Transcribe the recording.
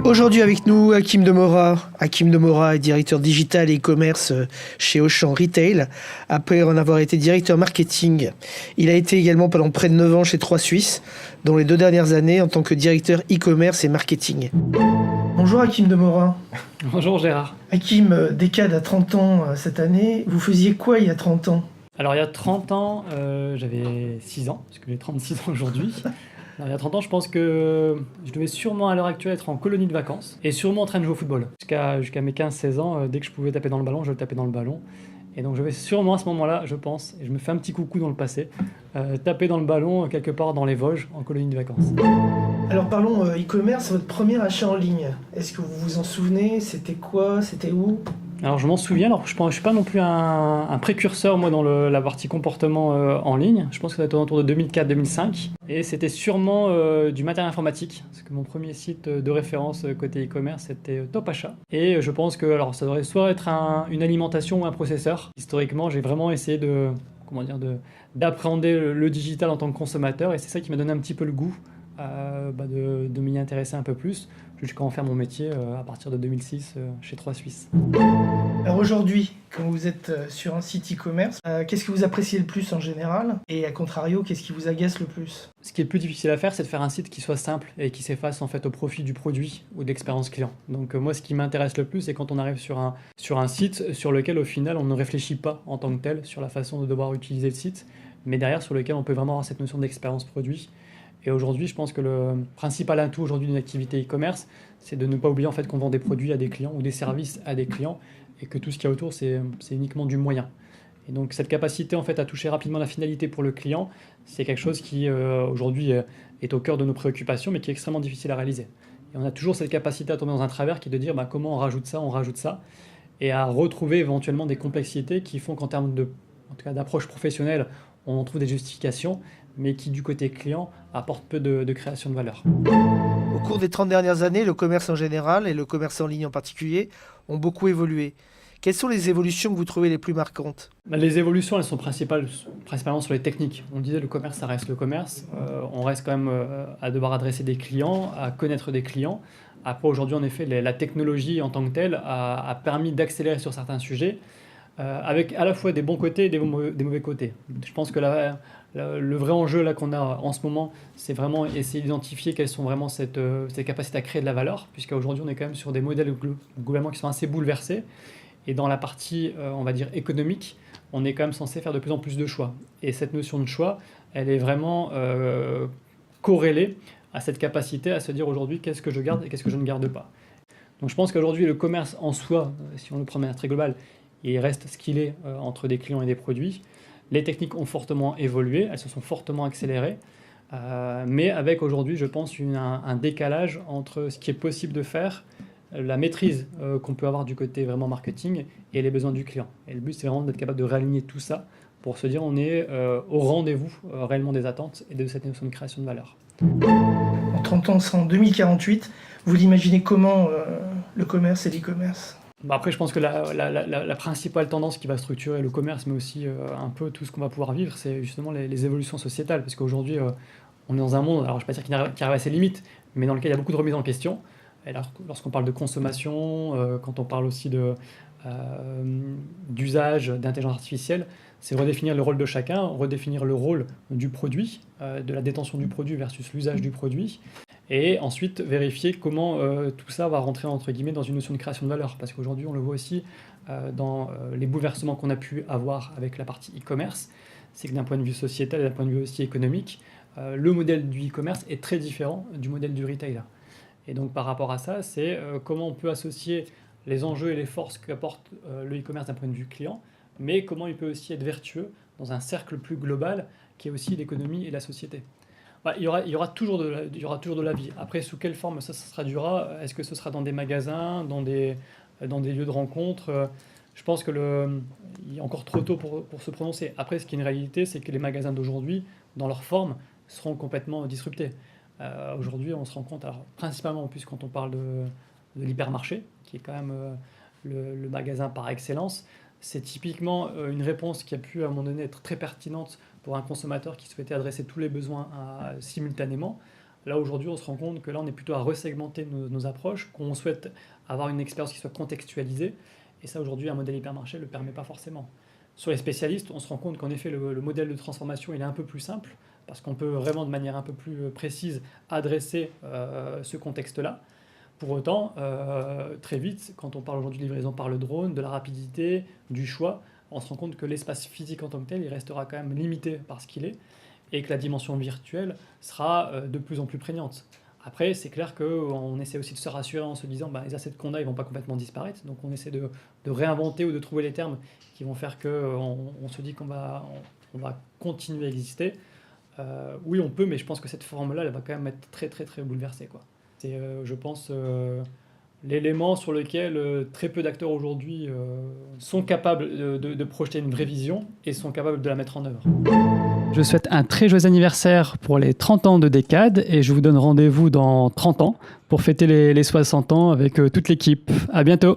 Aujourd'hui avec nous, Hakim Demora. Hakim Demora est directeur digital et e-commerce chez Auchan Retail, après en avoir été directeur marketing. Il a été également pendant près de 9 ans chez 3 Suisses, dont les 2 dernières années en tant que directeur e-commerce et marketing. Bonjour Hakim Demora. Bonjour Gérard. Hakim, Decade a 30 ans cette année. Vous faisiez quoi il y a 30 ans ? Alors il y a 30 ans, j'avais 6 ans, parce que j'ai 36 ans aujourd'hui. Alors, il y a 30 ans, je pense que je devais sûrement à l'heure actuelle être en colonie de vacances et sûrement en train de jouer au football. Jusqu'à mes 15-16 ans, dès que je pouvais taper dans le ballon, je le tapais dans le ballon. Et donc je vais sûrement à ce moment-là, je pense, et je me fais un petit coucou dans le passé, taper dans le ballon quelque part dans les Vosges en colonie de vacances. Alors parlons e-commerce, votre premier achat en ligne. Est-ce que vous vous en souvenez ? C'était quoi ? C'était où ? Alors je m'en souviens, alors je ne suis pas non plus un précurseur moi dans la partie comportement en ligne. Je pense que ça doit être autour de 2004-2005. Et c'était sûrement du matériel informatique. Parce que mon premier site de référence côté e-commerce c'était Top Achat. Et je pense que alors, ça devrait soit être une alimentation ou un processeur. Historiquement, j'ai vraiment essayé d'appréhender le digital en tant que consommateur. Et c'est ça qui m'a donné un petit peu le goût de m'y intéresser un peu plus, jusqu'à en faire mon métier à partir de 2006 chez 3 Suisses. Alors aujourd'hui, quand vous êtes sur un site e-commerce, qu'est-ce que vous appréciez le plus en général ? Et à contrario, qu'est-ce qui vous agace le plus ? Ce qui est le plus difficile à faire, c'est de faire un site qui soit simple et qui s'efface en fait au profit du produit ou de l'expérience client. Donc moi, ce qui m'intéresse le plus, c'est quand on arrive sur un site sur lequel au final on ne réfléchit pas en tant que tel sur la façon de devoir utiliser le site, mais derrière sur lequel on peut vraiment avoir cette notion d'expérience produit. Et aujourd'hui, je pense que le principal atout aujourd'hui d'une activité e-commerce, c'est de ne pas oublier en fait qu'on vend des produits à des clients ou des services à des clients et que tout ce qu'il y a autour, c'est uniquement du moyen. Et donc cette capacité en fait à toucher rapidement la finalité pour le client, c'est quelque chose qui aujourd'hui est au cœur de nos préoccupations, mais qui est extrêmement difficile à réaliser. Et on a toujours cette capacité à tomber dans un travers qui est de dire comment on rajoute ça, et à retrouver éventuellement des complexités qui font qu'en termes d'approche professionnelle, on trouve des justifications, mais qui du côté client apportent peu de création de valeur. Au cours des 30 dernières années, le commerce en général et le commerce en ligne en particulier ont beaucoup évolué. Quelles sont les évolutions que vous trouvez les plus marquantes ? Les évolutions, elles sont principalement sur les techniques. On disait le commerce, ça reste le commerce. On reste quand même à devoir adresser des clients, à connaître des clients. Après, aujourd'hui, en effet, la technologie en tant que telle a permis d'accélérer sur certains sujets, avec à la fois des bons côtés et des mauvais côtés. Je pense que le vrai enjeu là, qu'on a en ce moment, c'est vraiment essayer d'identifier quelles sont vraiment ces capacités à créer de la valeur, puisqu'aujourd'hui on est quand même sur des modèles globalement qui sont assez bouleversés. Et dans la partie, on va dire, économique, on est quand même censé faire de plus en plus de choix. Et cette notion de choix, elle est vraiment corrélée à cette capacité à se dire aujourd'hui qu'est-ce que je garde et qu'est-ce que je ne garde pas. Donc je pense qu'aujourd'hui le commerce en soi, si on le prend de manière très globale, il reste ce qu'il est entre des clients et des produits. Les techniques ont fortement évolué, elles se sont fortement accélérées, mais avec aujourd'hui, je pense, un décalage entre ce qui est possible de faire, la maîtrise qu'on peut avoir du côté vraiment marketing et les besoins du client. Et le but, c'est vraiment d'être capable de réaligner tout ça pour se dire on est au rendez-vous réellement des attentes et de cette notion de création de valeur. En 30 ans, c'est en 2048. Vous l'imaginez comment le commerce et l'e-commerce ? Après, je pense que la principale tendance qui va structurer le commerce, mais aussi un peu tout ce qu'on va pouvoir vivre, c'est justement les évolutions sociétales. Parce qu'aujourd'hui, on est dans un monde, alors je ne vais pas dire qui arrive à ses limites, mais dans lequel il y a beaucoup de remises en question. Et lorsqu'on parle de consommation, quand on parle aussi d'usage d'intelligence artificielle, c'est redéfinir le rôle de chacun, redéfinir le rôle du produit, de la détention du produit versus l'usage du produit. Et ensuite, vérifier comment tout ça va rentrer entre guillemets dans une notion de création de valeur. Parce qu'aujourd'hui, on le voit aussi dans les bouleversements qu'on a pu avoir avec la partie e-commerce. C'est que d'un point de vue sociétal et d'un point de vue aussi économique, le modèle du e-commerce est très différent du modèle du retail. Et donc par rapport à ça, c'est comment on peut associer les enjeux et les forces qu'apporte le e-commerce d'un point de vue client, mais comment il peut aussi être vertueux dans un cercle plus global qui est aussi l'économie et la société. Il y aura toujours de la vie. Après, sous quelle forme ça se traduira ? Est-ce que ce sera dans des magasins, dans des lieux de rencontre ? Je pense qu'il est encore trop tôt pour se prononcer. Après, ce qui est une réalité, c'est que les magasins d'aujourd'hui, dans leur forme, seront complètement disruptés. Aujourd'hui, on se rend compte, alors, principalement en plus quand on parle de l'hypermarché, qui est quand même le magasin par excellence, c'est typiquement une réponse qui a pu à un moment donné être très pertinente pour un consommateur qui souhaitait adresser tous les besoins simultanément. Là, aujourd'hui, on se rend compte que là, on est plutôt à resegmenter nos approches, qu'on souhaite avoir une expérience qui soit contextualisée. Et ça, aujourd'hui, un modèle hypermarché ne le permet pas forcément. Sur les spécialistes, on se rend compte qu'en effet, le modèle de transformation, il est un peu plus simple, parce qu'on peut vraiment, de manière un peu plus précise, adresser ce contexte-là. Pour autant, très vite, quand on parle aujourd'hui de livraison par le drone, de la rapidité, du choix, on se rend compte que l'espace physique en tant que tel, il restera quand même limité par ce qu'il est, et que la dimension virtuelle sera de plus en plus prégnante. Après, c'est clair qu'on essaie aussi de se rassurer en se disant les assets qu'on a, ils ne vont pas complètement disparaître. Donc on essaie de réinventer ou de trouver les termes qui vont faire qu'on se dit qu'on va continuer à exister. Oui, on peut, mais je pense que cette forme-là, elle va quand même être très, très, très bouleversée, quoi. C'est, je pense, l'élément sur lequel très peu d'acteurs aujourd'hui sont capables de projeter une vraie vision et sont capables de la mettre en œuvre. Je souhaite un très joyeux anniversaire pour les 30 ans de Decade et je vous donne rendez-vous dans 30 ans pour fêter les 60 ans avec toute l'équipe. À bientôt.